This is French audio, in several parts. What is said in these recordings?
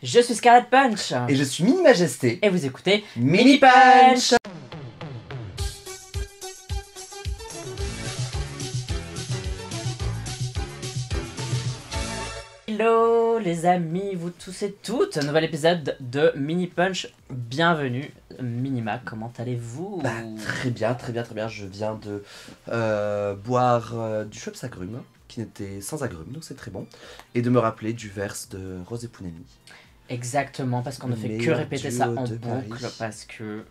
Je suis Scarlet Punch. Et je suis Mini Majesté. Et vous écoutez Mini Punch. Hello les amis, vous tous et toutes, nouvel épisode de Mini Punch, bienvenue. Minima, comment allez-vous? Très bien, très bien, très bien. Je viens de boire du Schweppes agrumes, qui n'était sans agrumes, donc c'est très bon. Et de me rappeler du verse de Rose et Punami. Exactement, parce qu'on ne fait que répéter ça en boucle, parce que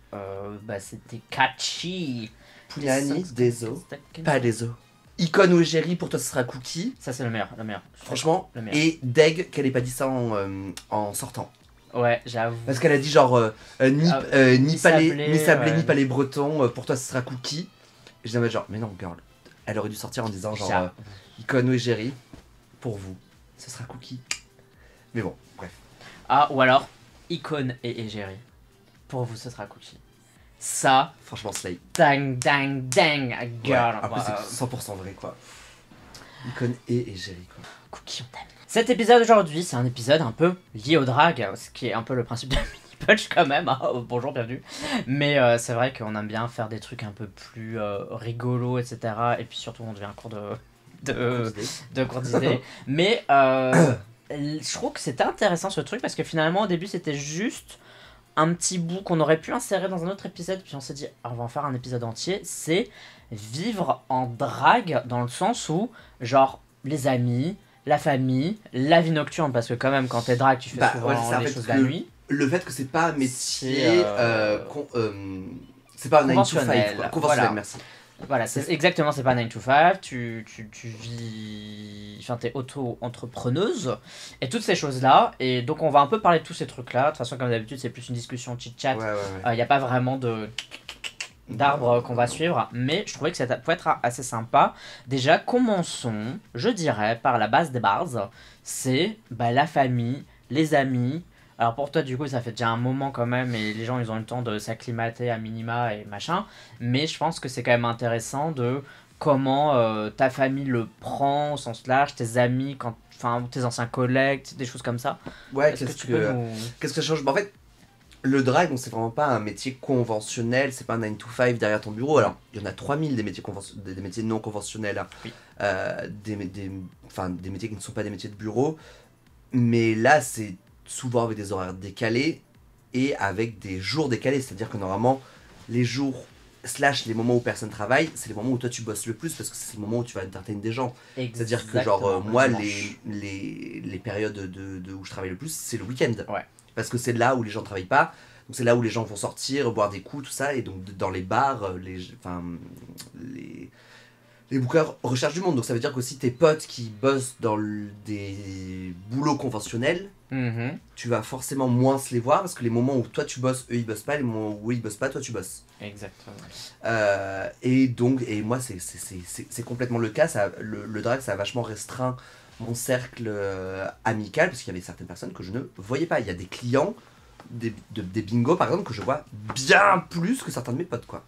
c'était catchy. Punani, des os, pas des os. Icône ou égérie, pour toi ce sera Cookie. Ça c'est le meilleur, le meilleur. Franchement, le meilleur. Et Deg qu'elle ait pas dit ça en sortant. Ouais, j'avoue. Parce qu'elle a dit genre ni sablé, sablé, ni palais breton, pour toi ce sera Cookie. Et je disais genre, mais non girl, elle aurait dû sortir en disant genre Icône ou égérie, pour vous, ce sera Cookie. Mais bon, bref. Ah, ou alors, Icône et égérie, pour vous ce sera Cookie. Ça, franchement, slay. Dang, dang, dang, girl. Ouais, après, c'est 100% vrai, quoi. Icône et égérie, quoi. Cookie, on t'aime. Cet épisode aujourd'hui, c'est un épisode un peu lié au drag, ce qui est un peu le principe de Mini Punch quand même. Hein. Bonjour, bienvenue. Mais c'est vrai qu'on aime bien faire des trucs un peu plus rigolos, etc. Et puis surtout, on devient un cours de cours d'idées. Mais je trouve que c'était intéressant ce truc parce que finalement, au début, c'était juste un petit bout qu'on aurait pu insérer dans un autre épisode, puis on s'est dit on va en faire un épisode entier, c'est vivre en drague dans le sens où genre les amis, la famille, la vie nocturne, parce que quand même quand t'es drague tu fais souvent les choses de la nuit. Le fait que c'est pas un métier c'est pas un 9 to 5 quoi. Conventionnel, voilà. Merci. Voilà, c'est exactement, c'est pas 9 to 5, tu vis, enfin t'es auto-entrepreneuse et toutes ces choses-là, et donc on va un peu parler de tous ces trucs-là. De toute façon, comme d'habitude, c'est plus une discussion chit-chat, y a pas vraiment d'arbre qu'on va suivre, mais je trouvais que ça peut être assez sympa. Déjà, commençons, je dirais, par la base des bases, c'est la famille, les amis. Alors pour toi du coup ça fait déjà un moment quand même et les gens ils ont eu le temps de s'acclimater à minima et machin, mais je pense que c'est quand même intéressant de comment ta famille le prend au sens large, tes amis, tes anciens collègues, des choses comme ça. Ouais, qu'est-ce que ça change? En fait, le drag, c'est vraiment pas un métier conventionnel, c'est pas un 9 to 5 derrière ton bureau. Alors il y en a 3000 des métiers non conventionnels, hein. Oui. Des métiers qui ne sont pas des métiers de bureau, mais là c'est souvent avec des horaires décalés et avec des jours décalés, c'est à dire que normalement les jours / les moments où personne travaille, c'est les moments où toi tu bosses le plus parce que c'est le moment où tu vas entertain des gens. C'est à dire que genre moi les périodes où je travaille le plus c'est le week-end, parce que c'est là où les gens travaillent pas, donc c'est là où les gens vont sortir, boire des coups, tout ça, et donc dans les bars les bookers recherchent du monde, donc ça veut dire qu'aussi tes potes qui bossent dans des boulots conventionnels, tu vas forcément moins se les voir, parce que les moments où toi tu bosses, eux ils bossent pas, les moments où eux ils bossent pas, toi tu bosses. Exactement. Et moi c'est complètement le cas, le drag ça a vachement restreint mon cercle amical, parce qu'il y avait certaines personnes que je ne voyais pas. Il y a des clients, des bingos par exemple, que je vois bien plus que certains de mes potes, quoi.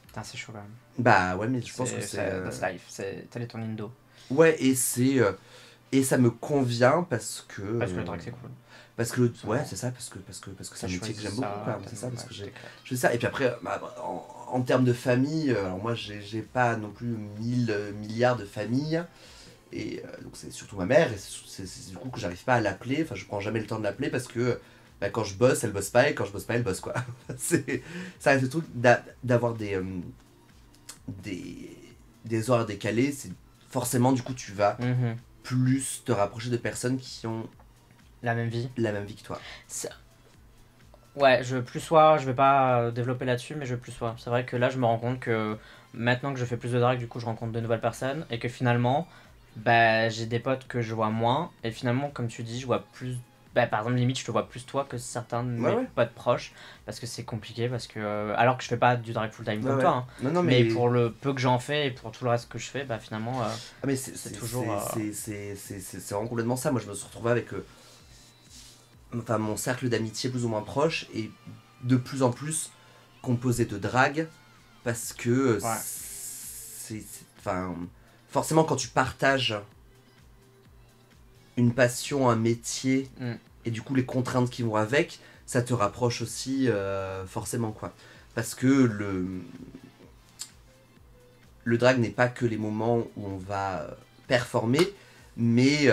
Putain, c'est chaud quand même. Bah ouais, mais je pense que c'est... That's life, c'est tel est ton indo. Ouais, et ça me convient parce que... Parce que le drag c'est cool. Parce que, ouais, c'est ça, parce que c'est un métier que j'aime beaucoup, quoi. C'est ça, parce que j'ai fais ça. Et puis après, en termes de famille, alors moi j'ai pas non plus 1000 milliards de familles. Et donc c'est surtout ma mère, et c'est du coup que j'arrive pas à l'appeler, enfin je prends jamais le temps de l'appeler parce que quand je bosse, elle bosse pas, et quand je bosse pas, elle bosse, quoi. Ça reste le truc d'avoir des horaires décalés, c'est forcément du coup tu vas plus te rapprocher de personnes qui ont la même vie que toi. Ouais, je vais pas développer là-dessus, mais je plus sois. C'est vrai que là je me rends compte que maintenant que je fais plus de drag, du coup je rencontre de nouvelles personnes, et que finalement j'ai des potes que je vois moins, et finalement comme tu dis je vois plus, par exemple limite je te vois plus toi que certains de mes potes proches, parce que c'est compliqué, parce que alors que je fais pas du drag full time comme toi, hein, non, mais pour le peu que j'en fais et pour tout le reste que je fais, finalement mais c'est toujours c'est vraiment complètement ça. Moi je me suis retrouvé avec mon cercle d'amitié plus ou moins proche et de plus en plus composé de drag, parce que forcément quand tu partages une passion, un métier et du coup les contraintes qui vont avec, ça te rapproche aussi forcément quoi. Parce que le drag n'est pas que les moments où on va performer, mais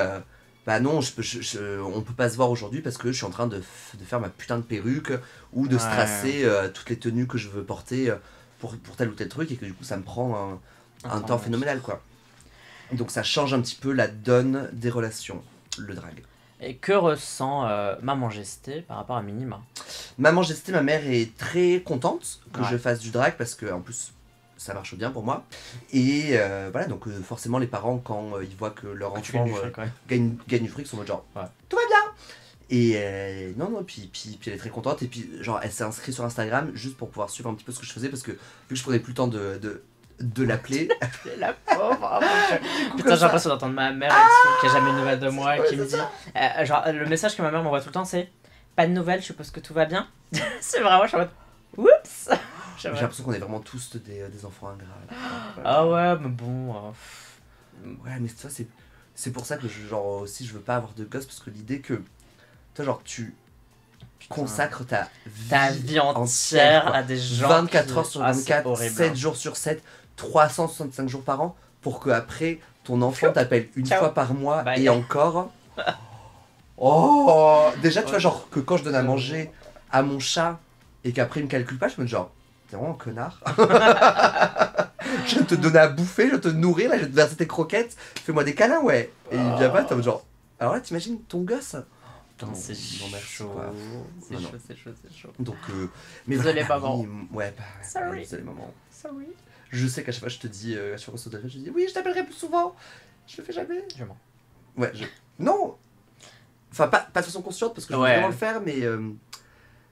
bah non, on peut pas se voir aujourd'hui parce que je suis en train de faire ma putain de perruque ou de strass toutes les tenues que je veux porter pour tel ou tel truc, et que du coup ça me prend un temps phénoménal quoi. Donc ça change un petit peu la donne des relations, le drag. Et que ressent Maman Gesté par rapport à Minima? Maman Gesté, ma mère est très contente que Ouais. je fasse du drag parce que en plus ça marche bien pour moi. Et voilà, donc forcément les parents quand ils voient que leur enfant gagne du fric, sont en mode genre ouais. tout va bien. Et non, puis elle est très contente. Et puis genre elle s'est inscrite sur Instagram juste pour pouvoir suivre un petit peu ce que je faisais, parce que vu que je prenais plus le temps de l'appeler. La pauvre. Putain, j'ai l'impression d'entendre ma mère qui a jamais de nouvelles de moi, qui me dit genre le message que ma mère m'envoie tout le temps, c'est pas de nouvelles, je suppose que tout va bien. C'est vraiment, je suis en mode oups. J'ai l'impression qu'on est vraiment tous des enfants ingrats. Ah ouais, mais bon. Ouais, mais ça c'est pour ça que genre aussi je veux pas avoir de gosse, parce que l'idée que toi genre tu consacres ta vie entière à des gens 24 heures sur 24, 7 jours sur 7, 365 jours par an, pour que après ton enfant t'appelle une fois par mois. Bye. Et encore. Oh, déjà tu vois genre que quand je donne à manger à mon chat et qu'après il me calcule pas, je me dis genre t'es vraiment un connard. Je te donne à bouffer, je te nourrir, là je vais te verser tes croquettes, fais-moi des câlins, ouais. Et il vient pas, t'es genre alors là t'imagines ton gosse. Non, c'est chaud. C'est chaud. Donc, mais désolé, maman. Ouais, bah, sorry. Désolé, maman. Sorry. Je sais qu'à chaque fois, je te dis, à chaque fois qu'on je te dis, oui, je t'appellerai plus souvent. Je le fais jamais. Je mens. Ouais, non. Enfin, pas de façon consciente, parce que je veux vraiment le faire, mais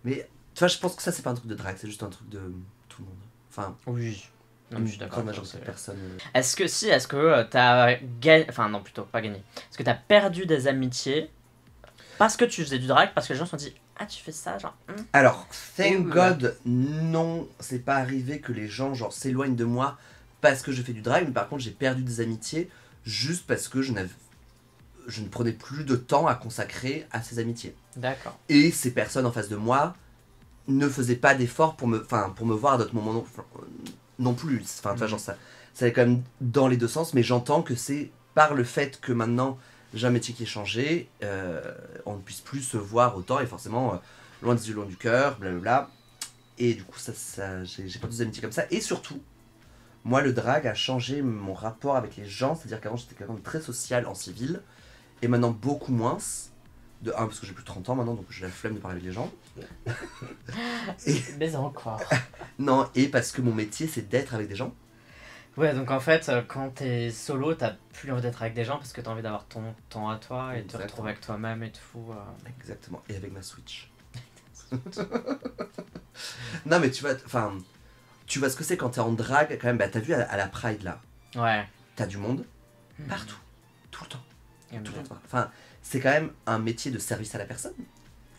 tu vois, je pense que ça, c'est pas un truc de drague, c'est juste un truc de tout le monde. Enfin, oui. Non, mais je suis d'accord. Personne. Est-ce que t'as gagné. Enfin, non, plutôt, pas gagné. Est-ce que t'as perdu des amitiés parce que tu faisais du drag, parce que les gens se sont dit ah, tu fais ça, genre. Alors, thank God, non, c'est pas arrivé que les gens genre s'éloignent de moi parce que je fais du drag, mais par contre j'ai perdu des amitiés juste parce que je ne prenais plus de temps à consacrer à ces amitiés. D'accord. Et ces personnes en face de moi ne faisaient pas d'efforts pour me voir à d'autres moments non plus. Enfin, tu vois, genre ça allait quand même dans les deux sens, mais j'entends que c'est par le fait que maintenant j'ai un métier qui est changé, on ne puisse plus se voir autant, et forcément loin des yeux, loin du cœur, blablabla. Et du coup j'ai perdu des amitiés comme ça. Et surtout, moi le drag a changé mon rapport avec les gens, c'est-à-dire qu'avant j'étais quelqu'un de très social en civil, et maintenant beaucoup moins. De un, parce que j'ai plus de 30 ans maintenant, donc j'ai la flemme de parler avec les gens. Mais encore. Non, et parce que mon métier c'est d'être avec des gens. Ouais, donc en fait, quand t'es solo, t'as plus envie d'être avec des gens parce que t'as envie d'avoir ton temps à toi et de te retrouver avec toi-même et tout. Exactement, et avec ma Switch. Non, mais tu vois ce que c'est quand t'es en drague, quand même, bah t'as vu à la Pride là. Ouais. T'as du monde partout, tout le temps. Tout le temps. Enfin, c'est quand même un métier de service à la personne,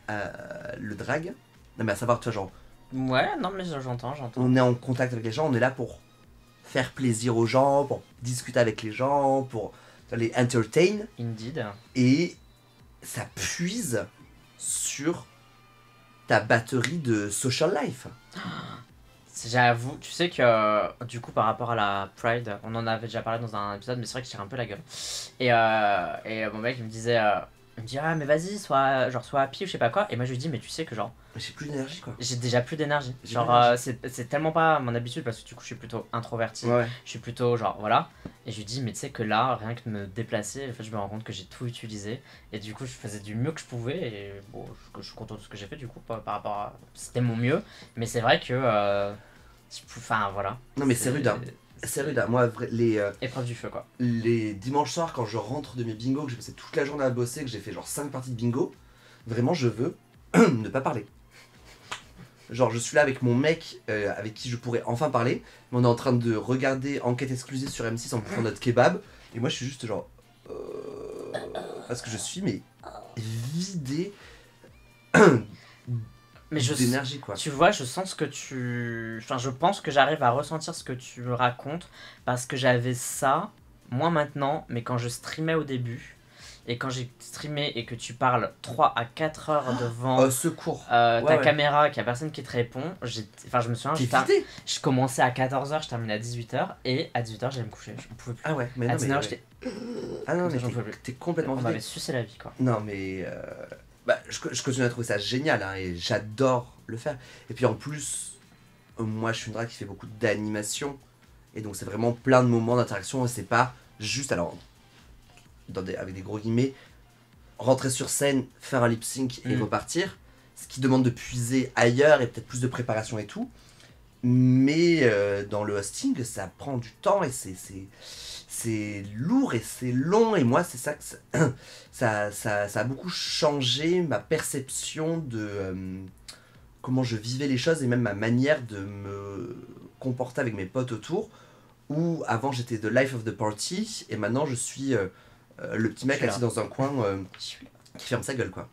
le drag. Non, mais à savoir, tu vois, genre. Ouais, non, mais j'entends. On est en contact avec les gens, on est là pour faire plaisir aux gens, pour discuter avec les gens, pour les entertain. Indeed. Et ça puise sur ta batterie de social life. J'avoue, tu sais que du coup par rapport à la Pride, on en avait déjà parlé dans un épisode, mais c'est vrai que je tire un peu la gueule. Et mon mec il me dit ah mais vas-y, sois happy ou je sais pas quoi. Et moi je lui dis mais tu sais que genre j'ai plus d'énergie quoi. J'ai déjà plus d'énergie. Genre c'est tellement pas mon habitude parce que du coup je suis plutôt introverti. Ouais. Je suis plutôt genre voilà. Et je lui dis mais tu sais que là rien que de me déplacer, en fait je me rends compte que j'ai tout utilisé. Et du coup je faisais du mieux que je pouvais. Et bon je suis content de ce que j'ai fait du coup par rapport à... C'était mon mieux. Mais c'est vrai que enfin voilà. Non mais c'est rude hein. C'est rude, moi, les épreuve du feu quoi. Les dimanches soirs quand je rentre de mes bingos, que j'ai passé toute la journée à bosser, que j'ai fait genre 5 parties de bingo, vraiment je veux ne pas parler. Genre je suis là avec mon mec avec qui je pourrais enfin parler, mais on est en train de regarder Enquête exclusive sur M6 en bouffant notre kebab, et moi je suis juste genre parce que je suis mais vidé mais d'énergie quoi. Tu vois, je sens ce que je pense que j'arrive à ressentir ce que tu me racontes parce que j'avais ça, moi maintenant, mais quand je streamais au début. Et quand j'ai streamé et que tu parles 3 à 4 heures devant Au secours. ta caméra, qu'il n'y a personne qui te répond, je me souviens, je commençais à 14h, je terminais à 18h, et à 18h, j'allais me coucher. Je ne pouvais plus. Ah ouais, mais à non, 19h, mais. j'étais. Ah non, mais j'en pouvais plus. t'es complètement On vidé. m'avait sucé la vie, quoi. Non, mais. Bah, je continue à trouver ça génial, hein, et j'adore le faire. Et puis en plus, moi, je suis une drague qui fait beaucoup d'animation. Et donc, c'est vraiment plein de moments d'interaction. Et c'est pas juste. Alors, avec des gros guillemets, rentrer sur scène, faire un lip sync et repartir, ce qui demande de puiser ailleurs et peut-être plus de préparation et tout. Mais dans le hosting, ça prend du temps et c'est lourd et c'est long. Et moi, c'est ça que ça a beaucoup changé ma perception de comment je vivais les choses et même ma manière de me comporter avec mes potes autour. Où avant j'étais the life of the party et maintenant je suis le petit mec assis dans un coin qui ferme sa gueule, quoi.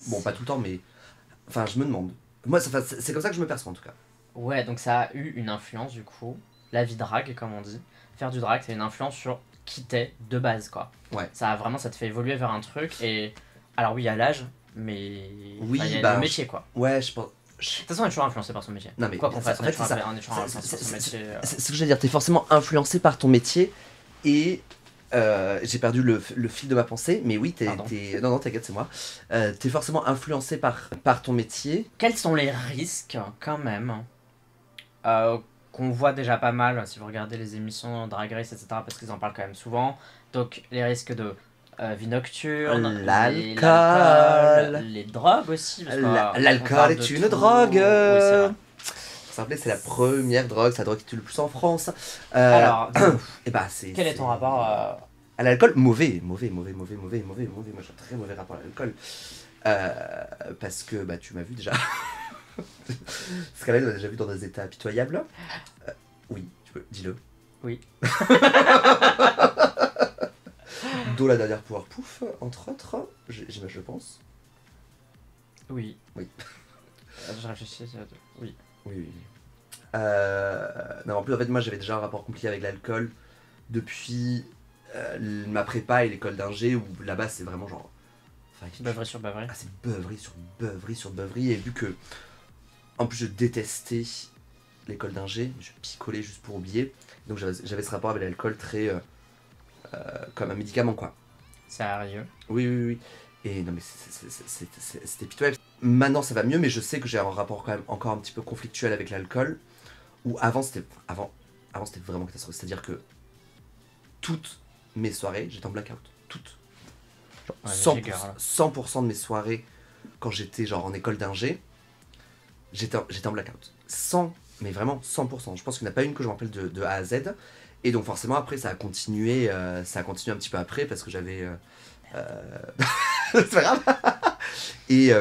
Bon, pas tout le temps, mais enfin, je me demande. Moi, c'est comme ça que je me perçois en tout cas. Ouais, donc ça a eu une influence du coup, la vie drague comme on dit. Faire du drag, c'est une influence sur qui t'es de base, quoi. Ouais. Ça te fait évoluer vers un truc et alors oui, il y a l'âge, mais oui, il y a le métier, quoi. Ouais, je pense. De toute façon, on est toujours influencé par son métier. Non, mais quoi qu'on fasse, en fait, c'est ça. on est toujours influencé par son métier. C'est ce que je veux dire, t'es forcément influencé par ton métier et j'ai perdu le fil de ma pensée, mais oui, non, t'inquiète, c'est moi. T'es forcément influencé par ton métier. Quels sont les risques, quand même, qu'on voit déjà pas mal si vous regardez les émissions Drag Race, etc., parce qu'ils en parlent quand même souvent. Donc, les risques de vie nocturne, l'alcool, les drogues aussi. L'alcool est une drogue. Oui, c'est vrai. C'est la première drogue, c'est la drogue qui tue le plus en France. Alors, et bah, quel est ton rapport à l'alcool? Mauvais. Moi, j'ai un très mauvais rapport à l'alcool. Parce que, bah, tu m'as vu déjà. Scarlett l'a déjà vu dans des états pitoyables. Oui, tu peux, dis-le. Oui. D'où la dernière pouvoir pouf, entre autres, je pense. Oui. Oui. Je réfléchis. Oui. Oui. Non, en plus, en fait, moi, j'avais déjà un rapport compliqué avec l'alcool depuis ma prépa et l'école d'ingé, où là-bas, c'est vraiment genre... Beuverie sur beuverie. Ah, c'est beuverie sur beuverie sur beuverie, et vu que... En plus, je détestais l'école d'ingé, je picolais juste pour oublier, donc j'avais ce rapport avec l'alcool très... comme un médicament, quoi. Sérieux? Oui. Et non, mais c'était pitoyable. Maintenant, ça va mieux, mais je sais que j'ai un rapport quand même encore un petit peu conflictuel avec l'alcool. Où avant, c'était vraiment catastrophique. C'est-à-dire que toutes mes soirées, j'étais en blackout. Toutes. Genre, 100% de mes soirées, quand j'étais genre en école d'ingé, j'étais en blackout. Mais vraiment 100%. Je pense qu'il n'y en a pas une que je me rappelle de A à Z. Et donc forcément, après, ça a continué un petit peu après, parce que j'avais... c'est pas grave. Et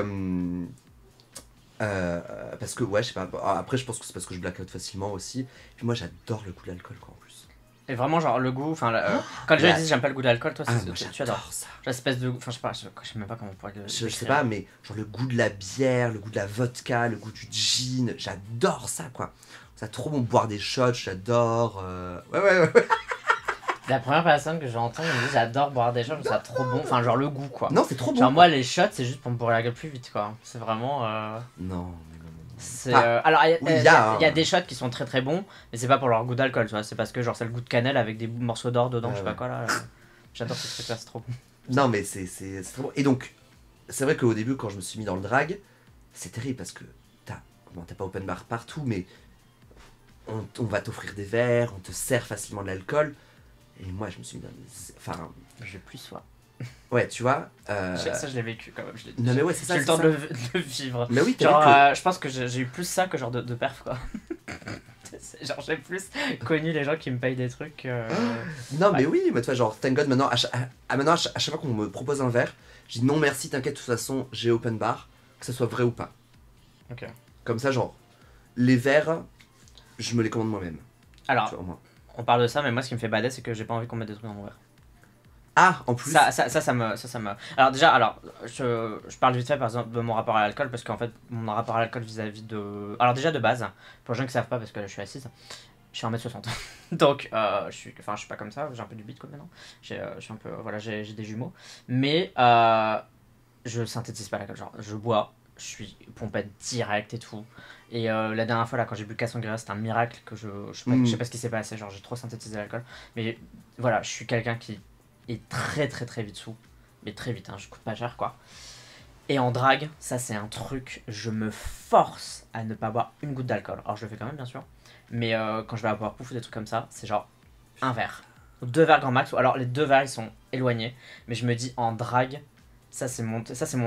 parce que ouais, je sais pas, après je pense que c'est parce que je blackout facilement aussi. Puis moi j'adore le goût de l'alcool, quoi, en plus. Et vraiment genre le goût, enfin quand les gens disent j'aime pas le goût de l'alcool, toi tu adores ça. L'espèce de, enfin je sais même pas comment on pourrait le je sais pas, mais genre le goût de la bière, le goût de la vodka, le goût du gin, j'adore ça, quoi. C'est trop bon. Boire des shots, j'adore. Ouais. La première personne que j'entends me dit j'adore boire des shots, c'est trop bon, enfin genre le goût, quoi. Non, c'est trop bon. Genre moi les shots c'est juste pour me bourrer la gueule plus vite, quoi. C'est vraiment Non. alors il y a hein. des shots qui sont très très bons, mais c'est pas pour leur goût d'alcool, tu vois, c'est parce que genre c'est le goût de cannelle avec des morceaux d'or dedans, je sais pas quoi là. J'adore ce truc là, c'est trop bon. Non, mais c'est très bon. Et donc c'est vrai qu'au début, quand je me suis mis dans le drag, c'est terrible parce que t'as pas open bar partout, mais on va t'offrir des verres, on te sert facilement de l'alcool. Et moi, je me suis mis dans des... Enfin... J'ai plus soif. Ouais, tu vois... Ça, je l'ai vécu quand même. Non, mais ouais, c'est ça. J'ai le temps de le vivre. Mais oui, genre, je pense que j'ai eu plus ça que genre de perf, quoi. Genre, j'ai plus connu les gens qui me payent des trucs... Non, mais oui, mais tu vois, genre, thank God, maintenant, à chaque fois qu'on me propose un verre, je dis non merci, t'inquiète, de toute façon, j'ai open bar, que ça soit vrai ou pas. Ok. Comme ça, genre, les verres, je me les commande moi-même. Alors... Tu vois, on parle de ça, mais moi ce qui me fait bader, c'est que j'ai pas envie qu'on mette des trucs dans mon verre. Ah, en plus. Ça me. Alors déjà, je parle vite fait par exemple de mon rapport à l'alcool, parce qu'en fait mon rapport à l'alcool vis-à-vis de. Alors déjà de base, pour les gens qui savent pas, parce que là, je suis assise, Je suis 1m60. Donc, je suis pas comme ça, j'ai un peu du bide quoi maintenant. Je suis un peu, voilà, j'ai des jumeaux. Mais je synthétise pas l'alcool. Genre, je bois, je suis pompette direct et tout. Et la dernière fois, là, quand j'ai bu Cassandra, c'était un miracle que je sais pas ce qui s'est passé. Genre, j'ai trop synthétisé l'alcool. Mais voilà, je suis quelqu'un qui est très très très vite sous. Mais très vite, hein, je coûte pas cher quoi. Et en drague, ça c'est un truc, je me force à ne pas boire une goutte d'alcool. Alors je le fais quand même bien sûr, mais quand je vais boire pouf ou des trucs comme ça, c'est genre un verre. Ou 2 verres grand max, ou alors les 2 verres ils sont éloignés, mais je me dis en drague, ça c'est mon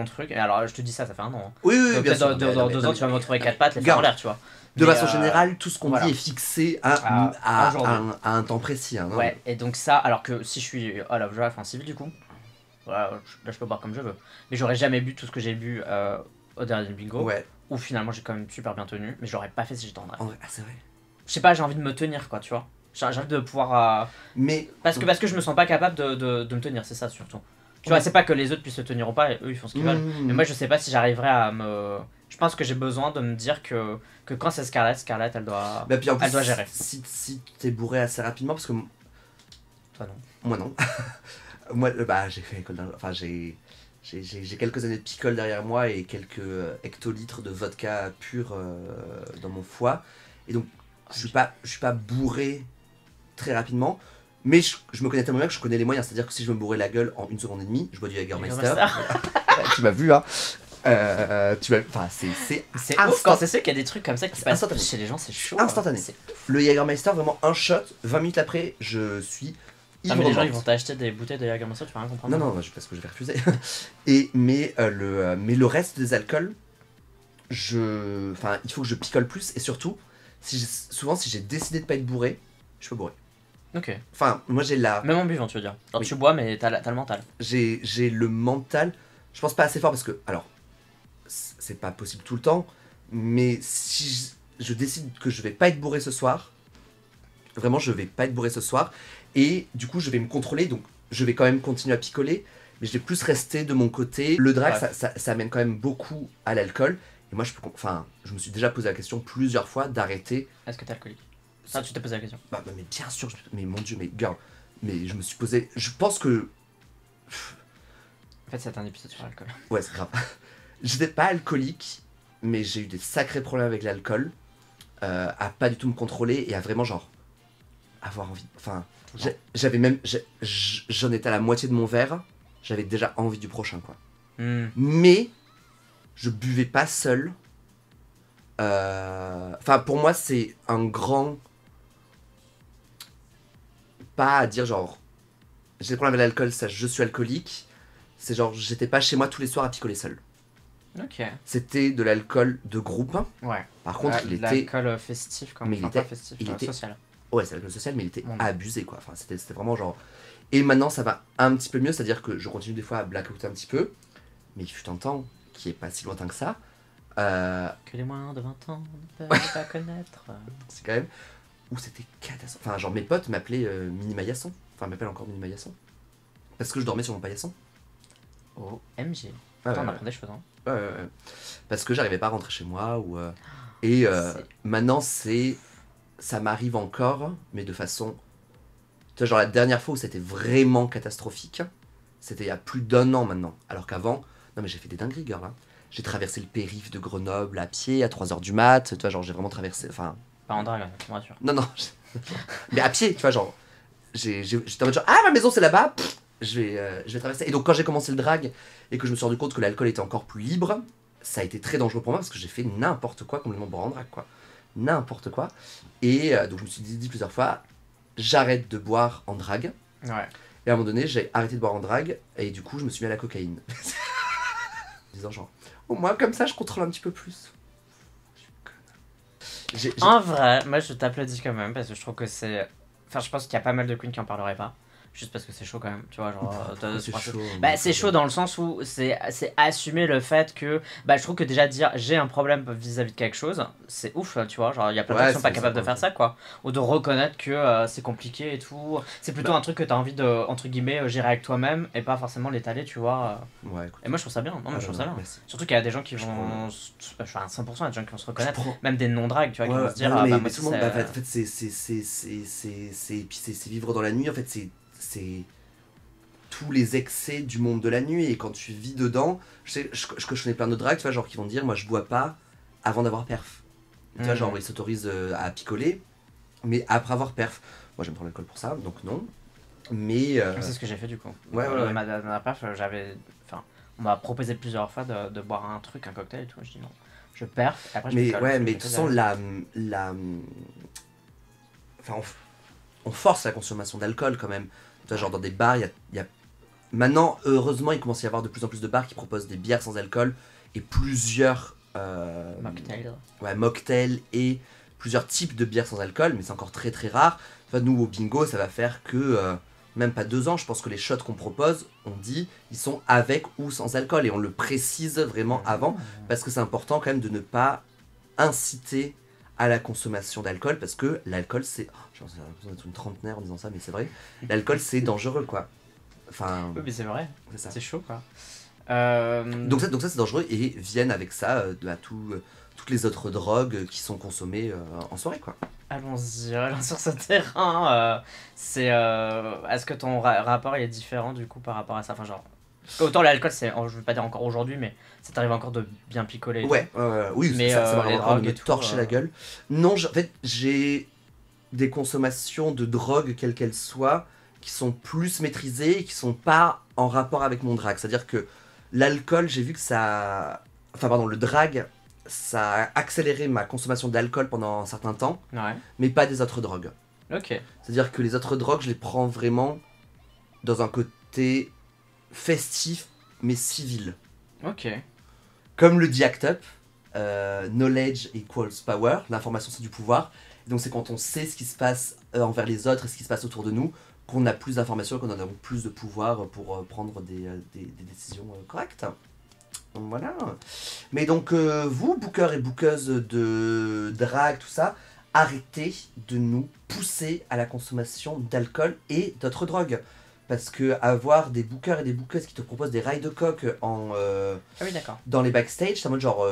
truc. Et alors je te dis ça fait un an. Hein. Oui, Donc, bien sûr. dans 2 ans tu vas me retrouver 4 pattes, les fesses en Garde. l'air, tu vois. De Mais, façon générale, tout ce qu'on voilà. dit est fixé à un temps précis. Hein, ouais, et donc ça, alors que si je suis à la joie, enfin civil du coup, voilà, là je peux boire comme je veux. Mais j'aurais jamais bu tout ce que j'ai bu au dernier bingo. Ouais. Où finalement j'ai quand même super bien tenu, mais je l'aurais pas fait si j'étais en drague. Ah, c'est vrai. Je sais pas, j'ai envie de me tenir quoi, tu vois. J'ai envie de pouvoir. Mais. Parce que je me sens pas capable de me tenir, c'est ça surtout. Tu vois, c'est pas que les autres puissent se tenir ou pas, et eux ils font ce qu'ils veulent. Mais moi je sais pas si j'arriverai à me. Je pense que j'ai besoin de me dire que quand c'est Scarlett elle doit, Bah, puis en plus, elle doit gérer. Si t'es bourré assez rapidement, parce que. Toi non. Moi non. Moi, bah, j'ai fait école d'ingé. Enfin, j'ai quelques années de picole derrière moi et quelques hectolitres de vodka pur dans mon foie. Et donc, je suis pas bourré très rapidement. Mais je me connais tellement bien que je connais les moyens. C'est-à-dire que si je me bourrais la gueule en 1 seconde et demie, je bois du Jägermeister. Tu m'as vu, hein. Enfin, c'est ouf quand c'est sûr qu'il y a des trucs comme ça qui passent chez les gens, c'est chaud. Instantané. Le Jägermeister, vraiment un shot, 20 minutes après, je suis ivre. Mais les gens ils vont t'acheter des bouteilles de Jägermeister, tu vas rien comprendre. Non, parce que je vais refuser. Mais le reste des alcools, il faut que je picole plus et surtout, souvent si j'ai décidé de pas être bourré, je peux bourrer. Ok. Enfin, moi j'ai la. Même en buvant, tu veux dire. Alors Oui. tu bois, mais t'as le mental. J'ai le mental. Je pense pas assez fort parce que, alors, c'est pas possible tout le temps, mais si je décide que je vais pas être bourré ce soir, vraiment je vais pas être bourré ce soir, et du coup je vais me contrôler, donc je vais quand même continuer à picoler, mais je vais plus rester de mon côté. Le drag, ouais. ça amène quand même beaucoup à l'alcool, et moi je me suis déjà posé la question plusieurs fois d'arrêter. Est-ce que t'es alcoolique? Ça, tu t'es posé la question. Bah, mais bien sûr, mais mon dieu, mais girl, mais je me suis posé, je pense que. En fait, c'est un épisode sur l'alcool. Ouais, c'est grave. J'étais pas alcoolique, mais j'ai eu des sacrés problèmes avec l'alcool, à pas du tout me contrôler et à vraiment genre avoir envie. Enfin, j'avais même, j'en étais à la moitié de mon verre, j'avais déjà envie du prochain quoi. Mais je buvais pas seul. Enfin, pour moi, c'est un grand pas à dire genre j'ai des problèmes avec l'alcool, ça, je suis alcoolique. C'est genre, j'étais pas chez moi tous les soirs à picoler seul. Ok. C'était de l'alcool de groupe. Ouais. Par contre, il était. L'alcool festif quand même. Mais il était. Pas festif, il était social. Ouais, c'est l'alcool social, mais il était abusé quoi. Enfin, c'était vraiment genre. Et maintenant, ça va un petit peu mieux, c'est-à-dire que je continue des fois à blackouter un petit peu. Mais il fut un temps qui est pas si lointain que ça. Que les moins de 20 ans ne peuvent pas connaître. C'est quand même. Où c'était catastrophique. Enfin, genre, mes potes m'appelaient Mini Maillasson. Enfin, m'appellent encore Mini Maillasson. Parce que je dormais sur mon paillasson. Oh, MG. Attends, on apprend des choses, hein. Ouais. Parce que j'arrivais pas à rentrer chez moi. Et maintenant, ça m'arrive encore, mais de façon. Tu vois, genre la dernière fois où c'était vraiment catastrophique, c'était il y a plus d'1 an maintenant. Alors qu'avant, non mais j'ai fait des dingueries, girl. Hein. J'ai traversé le périph' de Grenoble à pied à 3h du mat. Tu vois, genre j'ai vraiment traversé. Enfin. Pas en drague, tu me rassures. Non. Mais à pied, tu vois, genre. J'étais en mode genre, ah, ma maison c'est là-bas, je vais traverser. Et donc, quand j'ai commencé le drag et que je me suis rendu compte que l'alcool était encore plus libre, ça a été très dangereux pour moi parce que j'ai fait n'importe quoi complètement boire en drag, quoi. N'importe quoi. Et donc, je me suis dit plusieurs fois, j'arrête de boire en drag. Ouais. Et à un moment donné, j'ai arrêté de boire en drag et du coup, je me suis mis à la cocaïne. En disant, genre, au moins comme ça, je contrôle un petit peu plus. En vrai, moi je t'applaudis quand même parce que je trouve que c'est. Enfin, je pense qu'il y a pas mal de queens qui en parleraient pas. juste parce que c'est chaud quand même, tu vois, genre... C'est chaud. Bah, c'est chaud dans le sens où c'est assumer le fait que... Bah, je trouve que déjà dire j'ai un problème vis-à-vis de quelque chose, c'est ouf, tu vois, genre il y a plein de gens qui sont pas capables de faire ça, quoi. Ou de reconnaître que c'est compliqué et tout. C'est plutôt un truc que t'as envie de, entre guillemets, gérer avec toi-même et pas forcément l'étaler, tu vois. Ouais, écoute. Et moi je trouve ça bien, non, moi, je trouve ça bien. Merci. Surtout qu'il y a des gens qui vont... Enfin, 100% il y a des gens qui vont se reconnaître, même des non-drags, tu vois, qui vont se dire... mais, bah, mais moi, tout le monde, en fait, c'est vivre dans la nuit, en fait, c'est tous les excès du monde de la nuit, et quand tu vis dedans, je connais plein de drags, tu vois, genre qui vont dire, moi je bois pas avant d'avoir perf. Tu vois, genre ils s'autorisent à picoler, mais après avoir perf. Moi j'aime trop l'alcool pour ça, donc non. Mais... C'est ce que j'ai fait du coup. Ouais. Ma dernière perf, Enfin, on m'a proposé plusieurs fois de boire un cocktail et tout, je dis non. Je perf, et après je mais picole. ouais, mais de toute façon, enfin, on force la consommation d'alcool quand même. Tu vois, genre dans des bars, il y a... Maintenant, heureusement, il commence à y avoir de plus en plus de bars qui proposent des bières sans alcool et plusieurs... Mocktail. Ouais, mocktails et plusieurs types de bières sans alcool, mais c'est encore très très rare. Enfin, nous, au bingo, ça va faire que... même pas 2 ans, je pense que les shots qu'on propose, on dit, ils sont avec ou sans alcool, et on le précise vraiment avant, parce que c'est important quand même de ne pas inciter à la consommation d'alcool, parce que l'alcool c'est... Oh, j'ai l'impression d'être une trentenaire en disant ça, mais c'est vrai, l'alcool c'est dangereux, quoi. Enfin... Oui, mais c'est vrai, c'est chaud, quoi. Donc ça c'est dangereux, et viennent avec ça toutes les autres drogues qui sont consommées en soirée, quoi. Allons-y, allons sur ce terrain. Est-ce que ton rapport il est différent du coup par rapport à ça, enfin genre... Parce qu'autant l'alcool, je veux pas dire encore aujourd'hui, mais ça t'arrive encore de bien picoler. Oui, mais ça m'arrive les encore de drogues me et tout, torcher la gueule. Non, en fait, j'ai des consommations de drogue, quelles qu'elles soient, qui sont plus maîtrisées et qui sont pas en rapport avec mon drag. C'est-à-dire que l'alcool, j'ai vu que ça... Enfin, pardon, le drag, ça a accéléré ma consommation d'alcool pendant un certain temps, mais pas des autres drogues. Ok. C'est-à-dire que les autres drogues, je les prends vraiment dans un côté festif, mais civil. Ok. Comme le dit Act Up, knowledge equals power, l'information c'est du pouvoir. Et donc c'est quand on sait ce qui se passe envers les autres et ce qui se passe autour de nous, qu'on a plus d'informations, qu'on a donc plus de pouvoir pour prendre des décisions correctes. Donc voilà. Mais donc vous, bookers et bookeuses de drag, tout ça, arrêtez de nous pousser à la consommation d'alcool et d'autres drogues. Parce que avoir des bookers et des bookeuses qui te proposent des rails de coke dans les backstage, c'est en mode genre,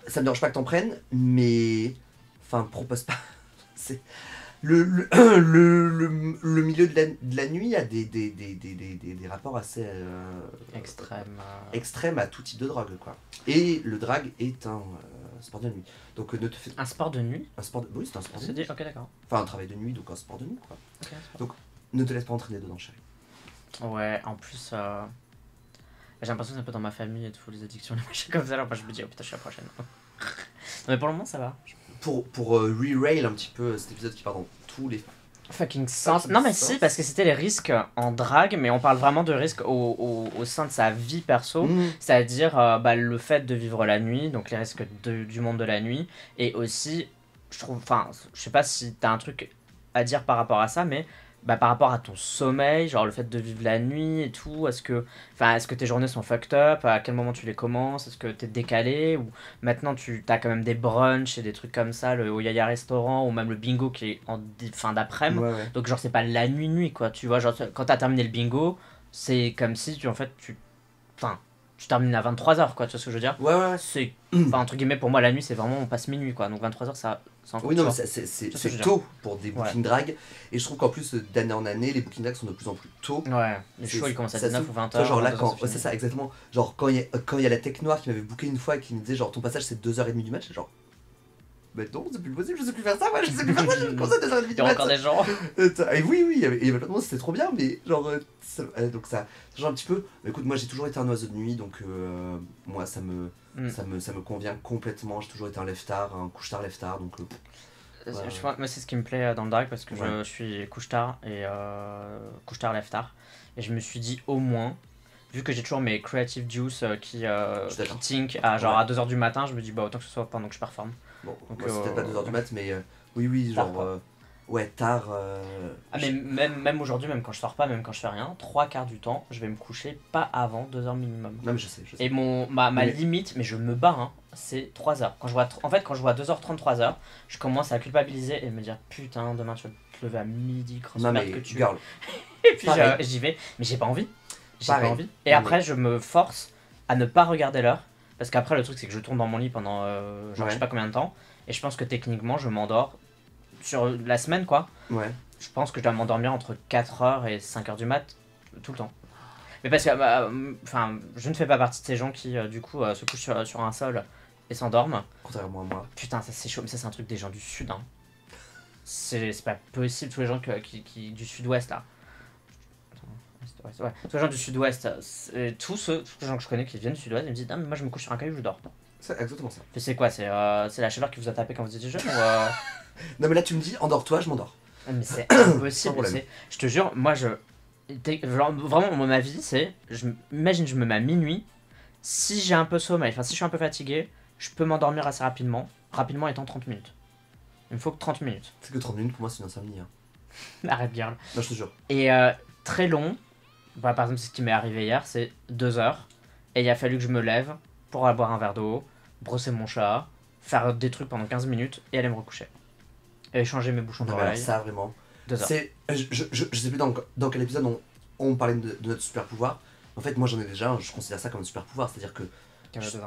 ça me dérange pas que t'en prennes, mais enfin propose pas. C'est le milieu de la nuit a des rapports assez extrêmes à tout type de drogue, quoi. Et le drag est un sport de nuit. Donc ne te fais... Un sport de nuit. Oui, c'est un sport de nuit. Ok, d'accord. Enfin un travail de nuit, donc un sport de nuit, quoi. Okay, donc ne te laisse pas entraîner dedans, chérie. Ouais, en plus, j'ai l'impression que c'est un peu dans ma famille et tout, les addictions, les machins comme ça, alors je me dis, oh putain, je suis la prochaine. Non, mais pour le moment, ça va. Pour re-rail un petit peu cet épisode qui part dans tous les fucking sens. Non, mais si, parce que c'était les risques en drague, mais on parle vraiment de risques au sein de sa vie perso, c'est-à-dire le fait de vivre la nuit, donc les risques du monde de la nuit, et aussi, je trouve, enfin, je sais pas si t'as un truc à dire par rapport à ça, mais par rapport à ton sommeil, genre le fait de vivre la nuit et tout, est-ce que tes journées sont fucked up, à quel moment tu les commences, est-ce que t'es décalé, ou maintenant tu as quand même des brunchs et des trucs comme ça, le Oyaya restaurant, ou même le bingo qui est en fin d'après-midi, donc genre c'est pas la nuit quoi, tu vois, genre quand t'as terminé le bingo, c'est comme si tu termines à 23h quoi, tu vois ce que je veux dire. C'est, entre guillemets, pour moi la nuit c'est vraiment, on passe minuit quoi, donc 23h ça... Oui, non, mais c'est tôt pour des booking drag, et je trouve qu'en plus d'année en année, les booking drag sont de plus en plus tôt. Ouais, les shows ils commencent à 19 ou 20h. Genre là, c'est ça, exactement. Genre quand il y a la tech noire qui m'avait booké une fois et qui me disait, genre ton passage c'est 2h30 du match, genre. Mais non, c'est plus possible, je sais plus faire ça, moi, je sais plus faire ça, je commence à 2h30 du match. Il y a encore des gens. Et oui, il y avait plein de monde, c'était trop bien, mais genre, donc ça change un petit peu. Mais écoute, moi j'ai toujours été un oiseau de nuit, donc moi ça me convient complètement. J'ai toujours été un lève-tard, un couche-tard, lève-tard, donc. Moi c'est ce qui me plaît dans le drag parce que je suis couche-tard et couche-tard, lève-tard. Et je me suis dit au moins, vu que j'ai toujours mes creative juice qui think à genre à 2h du matin, je me dis autant que ce soit pendant que je performe. Bon, donc, moi c'est peut-être pas 2h du mat, mais oui, genre. Ouais, tard. Ah, mais même aujourd'hui, même quand je sors pas, même quand je fais rien, 3 quarts du temps, je vais me coucher pas avant 2 heures minimum. Non, mais je sais. Et ma Mais- limite, mais je me bats, hein, c'est 3 heures. En fait, quand je vois 2h30, 3 heures, je commence à culpabiliser et me dire putain, demain tu vas te lever à midi, grosse Non, merde mais que tu es. girl. Et puis Pareil. j'y vais, mais j'ai pas envie. J'ai pas Pareil. envie. Et Non, après, je me force à ne pas regarder l'heure. Parce qu'après, le truc, c'est que je tourne dans mon lit pendant genre, je Ouais. sais pas combien de temps. Et je pense que techniquement, je m'endors sur la semaine, quoi. Ouais. Je pense que je dois m'endormir entre 4h et 5h du mat, tout le temps. Mais parce que, enfin, je ne fais pas partie de ces gens qui, du coup, se couchent sur un sol et s'endorment. Contrairement à moi. Putain, ça c'est chaud, mais ça c'est un truc des gens du sud, hein. C'est pas possible, tous les gens du sud-ouest, là. Attends, ouest, ouais. Tous les gens du sud-ouest, tous les gens que je connais qui viennent du sud-ouest, ils me disent, ah, mais moi je me couche sur un caillou, je dors. C'est exactement ça. Mais c'est quoi, c'est la chaleur qui vous a tapé quand vous étiez jeune ou Non, mais là, tu me dis, endors-toi, je m'endors. Ah, mais c'est Sans impossible, problème. je te jure, moi vraiment ma vie c'est, imagine je me mets à minuit, si j'ai un peu sommeil, enfin si je suis un peu fatigué, je peux m'endormir assez rapidement étant 30 minutes. Il me faut que 30 minutes. C'est que 30 minutes, pour moi, c'est une insomnie. Hein. Arrête girl. Non, je te jure. Et très long, bah, par exemple ce qui m'est arrivé hier c'est 2 heures, et il a fallu que je me lève pour aller boire un verre d'eau, brosser mon chat, faire des trucs pendant 15 minutes et aller me recoucher. Et changer mes bouchons Non, mais alors, d'oreille. ça, vraiment. 2 heures. C'est, je sais plus dans quel épisode on parlait de notre super pouvoir. En fait, moi j'en ai déjà un, je considère ça comme un super pouvoir, c'est-à-dire que Capable de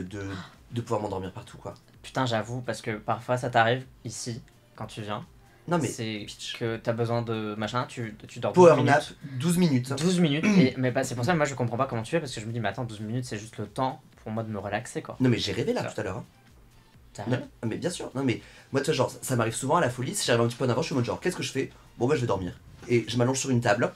dormir. de pouvoir m'endormir partout quoi. Putain, j'avoue, parce que parfois ça t'arrive ici, quand tu viens. Non mais C'est que t'as besoin de machin, tu dors 12 power minutes. nap, 12 minutes. 12 minutes, mais c'est pour ça que moi je comprends pas comment tu fais, parce que je me dis, mais attends, 12 minutes c'est juste le temps pour moi de me relaxer quoi. Non mais j'ai rêvé là Ça. tout à l'heure. Hein. T'arrives Non, mais bien sûr, non mais moi tu vois genre ça m'arrive souvent à la folie, si j'arrive un petit peu en avant, je suis en mode genre qu'est-ce que je fais? Bon bah je vais dormir. Et je m'allonge sur une table,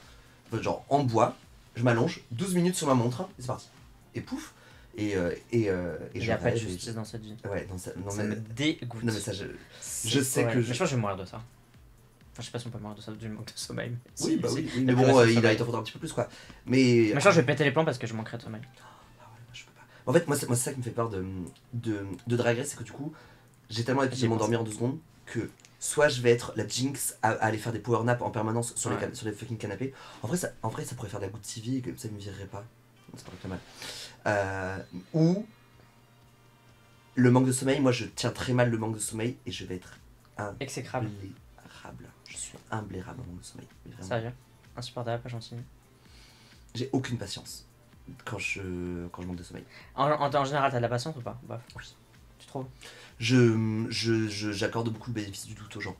genre en bois, je m'allonge, 12 minutes sur ma montre, et c'est parti. Et pouf, et Il je n'y a pas de rêve, et- justice dans cette vie. Ouais, non, ça, non, Ça mais, me dégoûte. non mais ça C'est je sais horrible. que Mais je pense que je vais mourir de ça. Enfin, je sais pas si on peut mourir de ça, du manque de sommeil. Mais Oui, si, bah si. oui, Le mais plus bon, reste, il sommeil. t'en faudra un petit peu plus quoi. Mais. Mais je pense que je vais péter les plombs parce que je manquerai de sommeil. Ah ouais, je peux pas. En fait, moi, c'est ça qui me fait peur de Drag Race, c'est que du coup, j'ai tellement l'habitude de J'y m'endormir en 2 secondes que soit je vais être la Jinx à aller faire des power naps en permanence sur, Ouais. sur les fucking canapés. En vrai, ça pourrait faire de la good TV et que ça ne me virerait pas. Donc, c'est pas très mal. Ou le manque de sommeil, moi je tiens très mal le manque de sommeil et je vais être Exécrable. imblairable. Je suis imblairable en manque de sommeil. Mais vraiment. Sérieux. Insupportable, pas gentil. J'ai aucune patience quand je manque de sommeil. En général, t'as de la patience ou pas? Bof. Oui. Tu trouves? J'accorde beaucoup le bénéfice du doute aux gens.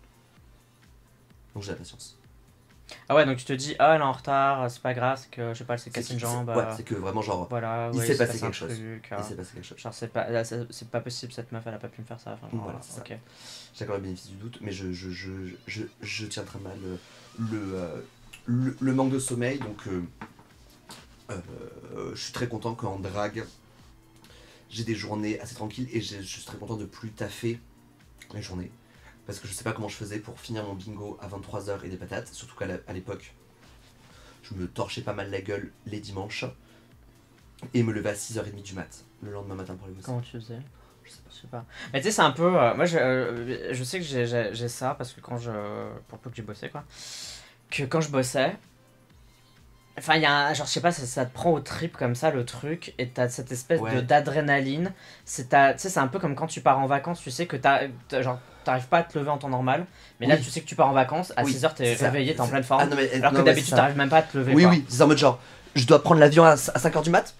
Donc j'ai la patience. Ah ouais, donc tu te dis, ah elle est en retard, c'est pas grave, c'est que je sais pas, elle s'est cassé une jambe. Ouais, c'est que vraiment genre, Voilà, il ouais, s'est s'est passé un quelque chose. truc, il s'est passé quelque chose. genre c'est pas, là, c'est pas possible, cette meuf elle a pas pu me faire ça. Enfin, genre, Voilà, c'est ça. ok. J'accorde le bénéfice du doute, mais je tiens très mal le manque de sommeil, donc je suis très content qu'en drague, j'ai des journées assez tranquilles et je suis très content de plus taffer les journées. Parce que je sais pas comment je faisais pour finir mon bingo à 23h et des patates, surtout qu'à l'époque, je me torchais pas mal la gueule les dimanches et me levais à 6h30 du mat, le lendemain matin pour les bosser. Comment tu faisais? Je sais pas. Je sais pas. Mais tu sais, c'est un peu. Moi, je sais que j'ai ça parce que quand je. Pour peu que j'ai bossé, quoi. Que quand je bossais. Enfin, il y a un. Genre, je sais pas, ça te prend au trip comme ça, le truc. Et t'as cette espèce Ouais. d'adrénaline. Tu sais, c'est un peu comme quand tu pars en vacances, tu sais que genre, t'arrives pas à te lever en temps normal. Mais là, Oui. tu sais que tu pars en vacances. À Oui, 6h, t'es c'est ça. réveillé, t'es en C'est- pleine forme. Ah non, mais, alors que non, mais d'habitude, c'est ça. t'arrives même pas à te lever. Oui, quoi. oui, c'est en mode genre, je dois prendre l'avion à 5h du mat,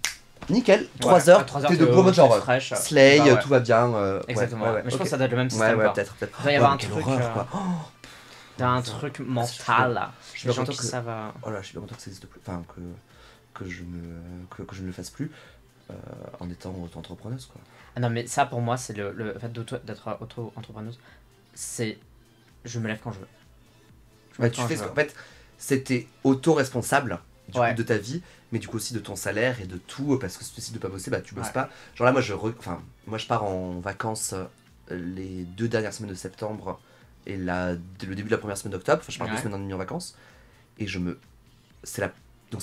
nickel, 3 Ouais, à heures, 3 heures, t'es debout en mode genre, fraîche. slay, Bah ouais. tout va bien. Exactement. ouais, Mais je pense ok. que ça doit être le même système. Ouais, quoi. peut-être. Il doit y avoir Ouais, un quelle truc. horreur, quoi. T'as un putain. truc mental là. Je suis Les bien gens content qui que... savent. Oh là, je suis bien content que ça existe plus. Enfin, que je ne le fasse plus en étant auto-entrepreneuse, quoi. Ah non, mais ça pour moi, c'est le fait d'être auto-entrepreneuse. C'est. Je me lève quand je veux. Je me Ouais, lève tu quand fais je ce veux. qu'en fait, c'était auto-responsable du Ouais. coup, de ta vie, mais du coup aussi de ton salaire et de tout, parce que si tu décides de pas bosser, bah tu bosses Ouais. pas. Genre là, moi je pars en vacances les 2 dernières semaines de septembre et le début de la première semaine d'octobre. Enfin, je pars 2 Ouais. semaines et demie en vacances et c'est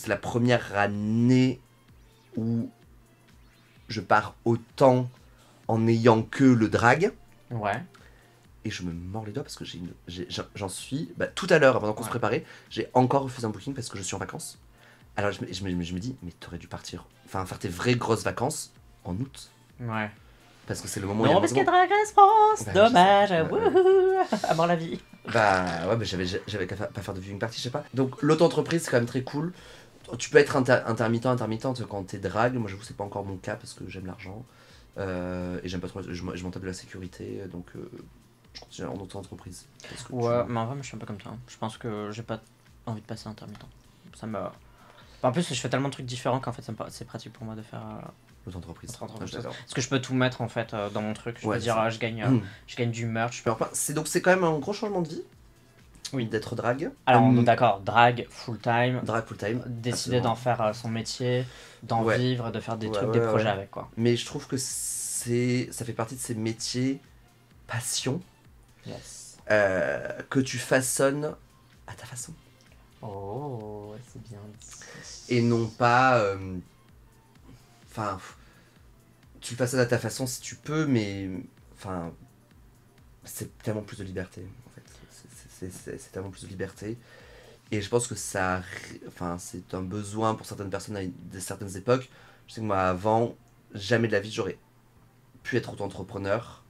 la première année où je pars autant en ayant que le drag. Ouais. et je me mords les doigts parce que j'en suis. Bah, tout à l'heure, pendant qu'on se préparait, j'ai encore refusé un booking parce que je suis en vacances. Alors je me dis, mais t'aurais dû partir, enfin faire tes vraies grosses vacances en août. Ouais. Parce que c'est le moment où Non, parce qu'il y a Drag Race France, Bah, dommage, je sais. wouhou, à mort la vie. Bah ouais, mais j'avais qu'à pas faire de viewing party, je sais pas. Donc l'auto-entreprise, c'est quand même très cool. Tu peux être intermittente quand t'es drague. Moi, j'avoue, c'est pas encore mon cas parce que j'aime l'argent. Et j'aime pas trop. Je m'en tape de la sécurité. Donc, je continue en auto-entreprise. Parce que Ouais, mais en vrai, moi, je suis un peu comme toi. Je pense que j'ai pas envie de passer intermittent. Ça me. Enfin, en plus, je fais tellement de trucs différents qu'en fait, c'est pratique pour moi de faire. L'auto-entreprise. Auto-entreprise. Ouais, Parce que je peux tout mettre en fait dans mon truc. Je Ouais, peux c'est dire, ça. je gagne du merch. Alors, c'est quand même un gros changement de vie. Oui. D'être drague. Alors, on est d'accord, drag full time. Drague full time. Décider d'en faire son métier, d'en Ouais. vivre, de faire des Ouais, trucs, ouais, des projets ouais. avec quoi. Mais je trouve que ça fait partie de ces métiers passion Yes. que tu façonnes à ta façon. Oh, c'est bien dit. Et non pas. Enfin. Tu le façonnes à ta façon si tu peux, mais. Enfin. C'est tellement plus de liberté, en fait. C'est tellement plus de liberté. Et je pense que ça. Enfin, c'est un besoin pour certaines personnes à certaines époques. Je sais que moi, avant, jamais de la vie, j'aurais pu être auto-entrepreneur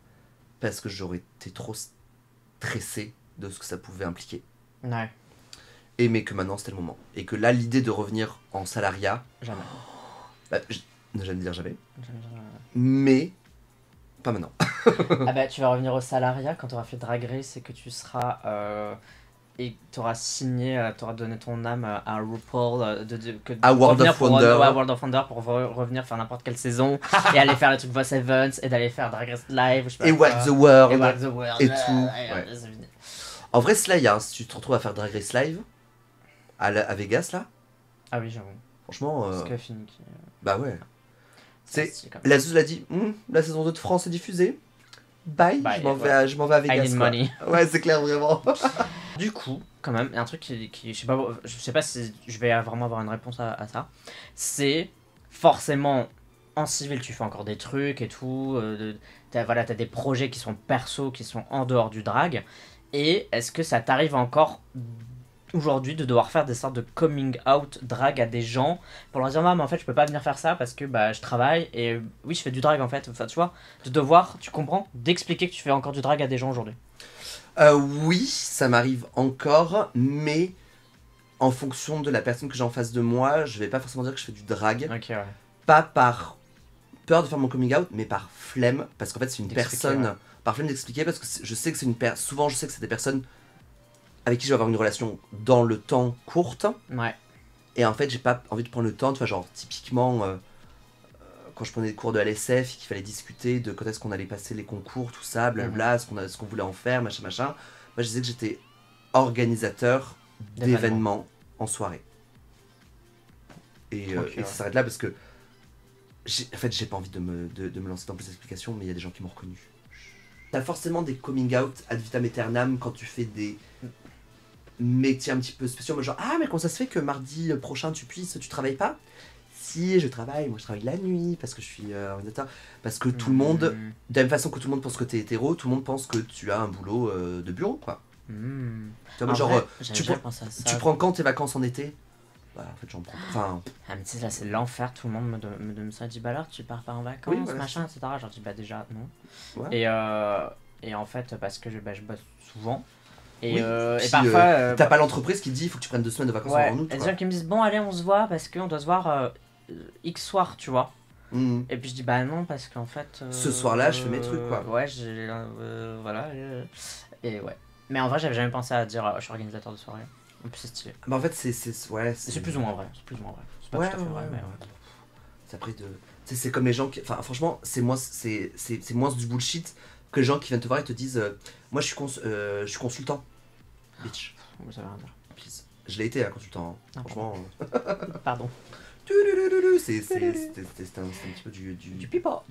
parce que j'aurais été trop stressé de ce que ça pouvait impliquer. Ouais. Et mais que maintenant, c'était le moment. Et que là, l'idée de revenir en salariat. Jamais. Bah, ne jamais dire jamais. Jamais. Mais. Pas maintenant. Ah bah tu vas revenir au salariat quand tu auras fait Drag Race et que tu seras et tu auras signé, tu auras donné ton âme à RuPaul À World of Wonder. Ouais, World of Wonder pour revenir faire n'importe quelle saison et aller faire le truc Voice Events et d'aller faire Drag Race Live. Je sais pas Et quoi. What the World. Et What the World. Et tout. Ouais. En vrai, c'est là, si tu te retrouves à faire Drag Race Live à Vegas, là, Ah oui, j'avoue. franchement. C'est que fini qui. Bah ouais. C'est La Zeus l'a dit, la saison 2 de France est diffusée. Bye, je m'en vais à Vegas. I need quoi. money. Ouais, c'est clair, vraiment. Du coup, quand même, il y a un truc qui je sais pas si je vais vraiment avoir une réponse à ça. C'est forcément en civil, tu fais encore des trucs et tout. T'as des projets qui sont perso, qui sont en dehors du drag. Et est-ce que ça t'arrive encore aujourd'hui de devoir faire des sortes de coming out drag à des gens pour leur dire, mais en fait, je peux pas venir faire ça parce que bah, je travaille et oui, je fais du drag en fait. Enfin, tu vois, de devoir, tu comprends, d'expliquer que tu fais encore du drag à des gens aujourd'hui. Oui, ça m'arrive encore, mais en fonction de la personne que j'ai en face de moi, je vais pas forcément dire que je fais du drag. Ok, ouais. Pas par peur de faire mon coming out, mais par flemme, parce qu'en fait c'est une personne, ouais. par flemme d'expliquer, parce que je sais que c'est souvent je sais que c'est des personnes avec qui je vais avoir une relation dans le temps courte, Ouais. et en fait j'ai pas envie de prendre le temps, tu vois, genre typiquement quand je prenais des cours de LSF et qu'il fallait discuter de quand est-ce qu'on allait passer les concours, tout ça, blabla, ce qu'on voulait en faire, machin, moi je disais que j'étais organisateur d'événements en soirée. Et ça s'arrête là parce que en fait j'ai pas envie de me lancer dans plus d'explications, mais il y a des gens qui m'ont reconnu. T'as forcément des coming out ad vitam aeternam quand tu fais des métiers un petit peu spéciaux, genre mais comment ça se fait que mardi prochain tu travailles pas? Si, je travaille, moi je travaille la nuit parce que je suis organisateur, parce que tout le monde, de la même façon que tout le monde pense que t'es hétéro, tout le monde pense que tu as un boulot de bureau, quoi. Tu vois, genre, vrai, tu prends quand tes vacances en été? Bah, en fait, j'en prends. Enfin. Ah, mais tu sais, là, c'est l'enfer. Tout le monde me donne ça. Dit, bah alors, tu pars pas en vacances, Oui, voilà, machin, etc. Genre, dis, bah déjà, non. Ouais. Et en fait, parce que je bosse souvent. Et, oui. Et parfois. T'as pas l'entreprise qui te dit, il faut que tu prennes 2 semaines de vacances en août. Il y a des gens qui me disent, bon, allez, on se voit parce qu'on doit se voir X soir, tu vois. Et puis je dis, bah non, parce qu'en fait. Ce soir-là, je fais mes trucs, quoi. Ouais, voilà. Et ouais. Mais en vrai, j'avais jamais pensé à dire, je suis organisateur de soirée. En plus, c'est stylé. Bah en fait, c'est plus ou moins vrai. C'est pas tout à fait vrai, mais ouais. C'est après de. C'est comme les gens qui. Enfin, franchement, c'est moins du bullshit que les gens qui viennent te voir et te disent moi, je suis consultant. Bitch. Ça veut rien dire. Please. Je l'ai été, consultant. Hein. Franchement. Pardon. C'est un petit peu du pipeau.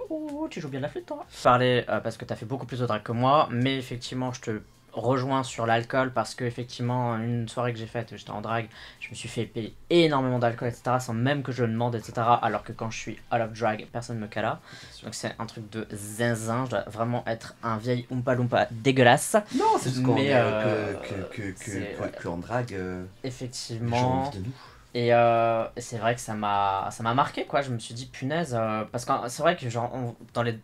Oh, tu joues bien de la flûte, toi. Parler parce que t'as fait beaucoup plus de drag que moi, mais effectivement, je te rejoint sur l'alcool parce que effectivement une soirée que j'ai faite, j'étais en drague, je me suis fait payer énormément d'alcool, etc. sans même que je le demande, etc. Alors que quand je suis out of drag, personne me cala. Donc c'est un truc de zinzin, je dois vraiment être un vieil Oompa Loompa dégueulasse. Non, c'est juste qu'on Mais, que en drague, les gens ont effectivement. envie de nous. Et c'est vrai que ça m'a marqué, quoi. Je me suis dit, punaise, parce que c'est vrai que genre, dans les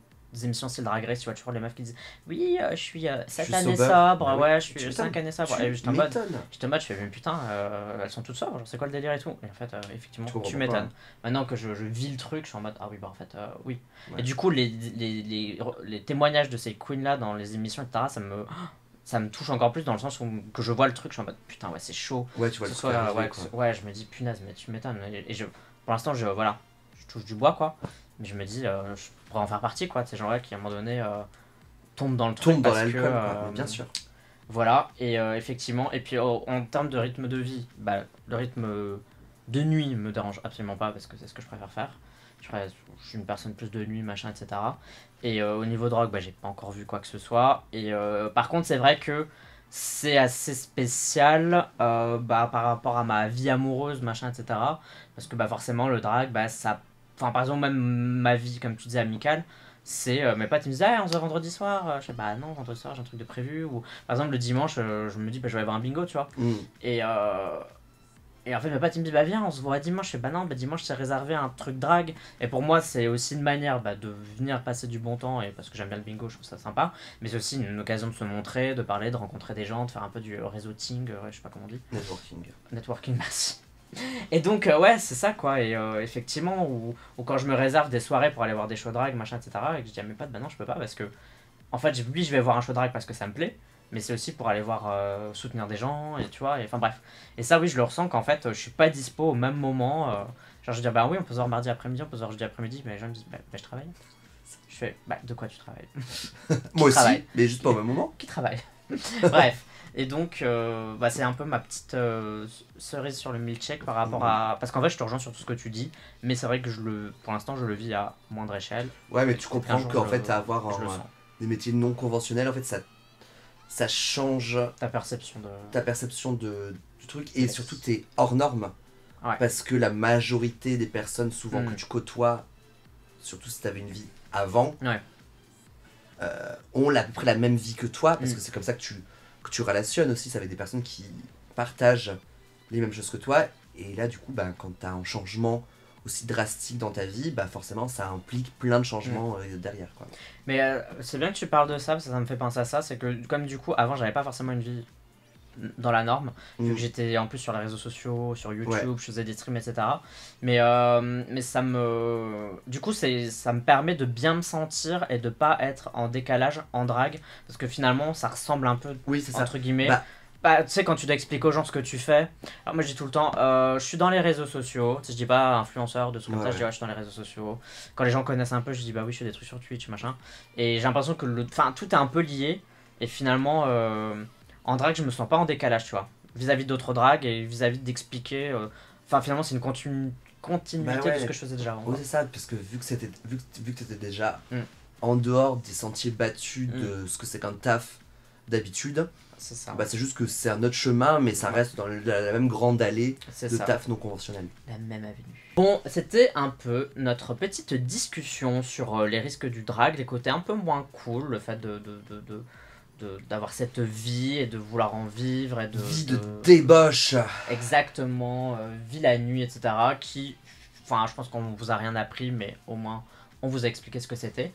émissions style Drag Race, tu vois toujours les meufs qui disent oui, je suis 7 suis années sober. sobre, Bah oui, ouais, je tu suis m'étonnes. 5 années sobre. Tu Et j'étais en mode, m'étonnes. je fais, mais putain, elles sont toutes sobres, genre c'est quoi le délire et tout. Et en fait, effectivement, Tu comprends tu pourquoi. m'étonnes. Maintenant que je vis le truc, je suis en mode, ah oui, bah en fait, oui. Ouais. Et du coup, les témoignages de ces queens-là dans les émissions, etc., ça me touche encore plus dans le sens où que je vois le truc, je suis en mode, putain, ouais, c'est chaud. Ouais, tu vois Que le ce truc soit, arriver, ouais, quoi. ouais, je me dis, punaise, mais tu m'étonnes. Et pour l'instant, voilà, je touche du bois, quoi. Mais je me dis, je pourrais en faire partie, quoi, de ces gens-là qui, à un moment donné, tombent dans le truc. Tombe dans parce l'alcool, que, quoi. Mais bien sûr. Voilà, et effectivement, et puis en termes de rythme de vie, bah, le rythme de nuit me dérange absolument pas parce que c'est ce que je préfère faire. Je suis une personne plus de nuit, machin, etc. Et au niveau drogue, bah, j'ai pas encore vu quoi que ce soit. Et par contre, c'est vrai que c'est assez spécial bah, par rapport à ma vie amoureuse, machin, etc. Parce que bah, forcément, le drag, bah, ça. Enfin, par exemple, même ma vie, comme tu disais, amicale, c'est. Mes potes, ils me disaient, ah, on se voit vendredi soir. Je fais, bah non, vendredi soir, j'ai un truc de prévu. Ou par exemple, le dimanche, je me dis, bah, je vais aller voir un bingo, tu vois. Mm. Et en fait, mes potes, ils me disent, bah viens, on se voit dimanche. Je fais, bah non, bah dimanche, c'est réservé un truc drague. Et pour moi, c'est aussi une manière bah, de venir passer du bon temps, et parce que j'aime bien le bingo, je trouve ça sympa. Mais c'est aussi une occasion de se montrer, de parler, de rencontrer des gens, de faire un peu du réseauting, ouais, je sais pas comment on dit. Networking. Networking, merci. Et donc, ouais, c'est ça, quoi. Et effectivement, ou quand je me réserve des soirées pour aller voir des shows drag, machin, etc., et que je dis à mes potes, bah non, je peux pas, parce que, en fait, oui, je vais voir un show drag parce que ça me plaît, mais c'est aussi pour aller voir, soutenir des gens, et tu vois, enfin bref. Et ça, oui, je le ressens qu'en fait, je suis pas dispo au même moment. Genre, je dis, bah oui, on peut se voir mardi après-midi, on peut se voir jeudi après-midi, mais les gens me disent, bah je travaille. Je fais, bah de quoi tu travailles? Moi aussi, travaille. mais juste pas au même moment. Qui travaille? Bref. Et donc, bah, c'est un peu ma petite cerise sur le milkshake par rapport à. Parce qu'en fait, je te rejoins sur tout ce que tu dis, mais c'est vrai que pour l'instant, je le vis à moindre échelle. Ouais, mais tu Un comprends jour, qu'en fait, avoir je le sens. des métiers non conventionnels, en fait, ça change Ta perception de. ta perception du truc et Yes. surtout t'es hors norme. Ouais. Parce que la majorité des personnes, souvent que tu côtoies, surtout si t'avais une vie avant, Ouais. ont à peu près la même vie que toi, parce Mm. que c'est comme ça que tu relationnes aussi, ça avec des personnes qui partagent les mêmes choses que toi. Et là, du coup, bah, quand t'as un changement aussi drastique dans ta vie, bah forcément, ça implique plein de changements derrière, quoi. Mais c'est bien que tu parles de ça, parce que ça me fait penser à ça. C'est que, comme du coup, avant, j'avais pas forcément une vie dans la norme, vu Mm. que j'étais en plus sur les réseaux sociaux, sur YouTube, Ouais. je faisais des streams, etc. Mais ça me. Du coup, ça me permet de bien me sentir et de pas être en décalage, en drague, parce que finalement, ça ressemble un peu, Oui, c'est ça. entre guillemets. Bah- Bah, tu sais, quand tu dois expliquer aux gens ce que tu fais. Alors, moi, je dis tout le temps, je suis dans les réseaux sociaux. Tu sais, je dis pas influenceur de trucs comme ça, je dis, Ouais. ouais, je suis dans les réseaux sociaux. Quand les gens connaissent un peu, je dis, bah oui, je fais des trucs sur Twitch, machin. Et j'ai l'impression que tout est un peu lié. Et finalement, en drague, je me sens pas en décalage, tu vois. Vis-à-vis d'autres dragues et vis-à-vis d'expliquer. Enfin, finalement, c'est une continuité Bah ouais. de ce que je faisais déjà avant. Oui, c'est ça, parce que vu que t'étais déjà Mm. en dehors des sentiers battus de ce que c'est qu'un taf d'habitude, C'est ça. bah c'est juste que c'est un autre chemin, mais ça reste dans la même grande allée C'est de ça. taf non conventionnel. La même avenue. Bon, c'était un peu notre petite discussion sur les risques du drag, les côtés un peu moins cool, le fait d'avoir cette vie et de vouloir en vivre et Vie de débauche. exactement, vie la nuit, etc. Qui, enfin, je pense qu'on vous a rien appris, mais au moins on vous a expliqué ce que c'était.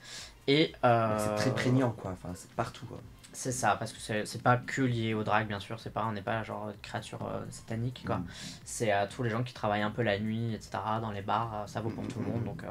Et C'est très prégnant, quoi. Enfin, c'est partout, quoi. c'est ça, parce que c'est pas que lié au drag, bien sûr, on n'est pas genre créature satanique, quoi. Mm. C'est à tous les gens qui travaillent un peu la nuit, etc., dans les bars, ça vaut pour tout le monde, donc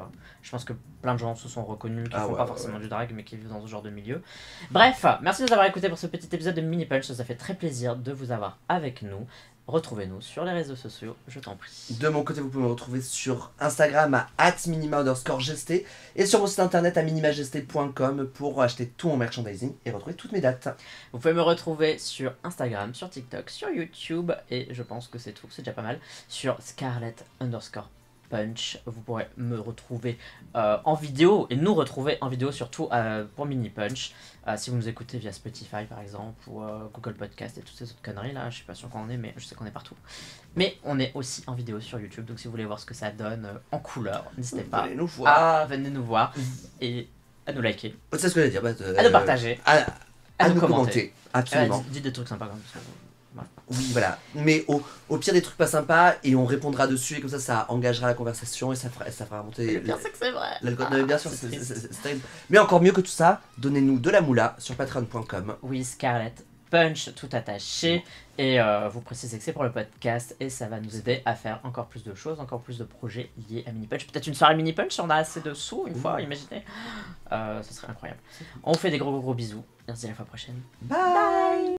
je pense que plein de gens se sont reconnus, qui Ah font ouais, pas ouais, forcément ouais. du drag, mais qui vivent dans ce genre de milieu. Bref, merci de nous avoir écoutés pour ce petit épisode de Mini Punch, ça fait très plaisir de vous avoir avec nous. Retrouvez-nous sur les réseaux sociaux, je t'en prie. De mon côté, vous pouvez me retrouver sur Instagram à @minima_gesté et sur mon site internet à minimagesté.com pour acheter tout mon merchandising et retrouver toutes mes dates. Vous pouvez me retrouver sur Instagram, sur TikTok, sur YouTube, et je pense que c'est tout, c'est déjà pas mal, sur Scarlett_. Punch. Vous pourrez me retrouver en vidéo et nous retrouver en vidéo surtout pour Mini Punch. Si vous nous écoutez via Spotify par exemple ou Google Podcast et toutes ces autres conneries là, je suis pas sûr qu'on en est mais je sais qu'on est partout. Mais on est aussi en vidéo sur YouTube, donc si vous voulez voir ce que ça donne en couleur, n'hésitez pas Venez nous voir. venez nous voir et à nous liker, C'est ce que j'allais dire. à nous partager, À nous nous commenter. Absolument. Dites des trucs sympas comme ça. Oui, voilà. Mais au pire, des trucs pas sympas, et on répondra dessus, et comme ça engagera la conversation, et ça fera monter Le pire c'est que c'est vrai. l'algorithme. Bien sûr, c'est triste. c'est terrible. Mais encore mieux que tout ça, donnez-nous de la moula sur patreon.com. Oui, Scarlett Punch, tout attaché. Et vous précisez que c'est pour le podcast. Et ça va nous aider à faire encore plus de choses, encore plus de projets liés à Mini Punch. Peut-être une soirée Mini Punch si on a assez de sous une fois, imaginez. Ce serait incroyable. On vous fait des gros bisous. Et on se dit à la fois prochaine. Bye.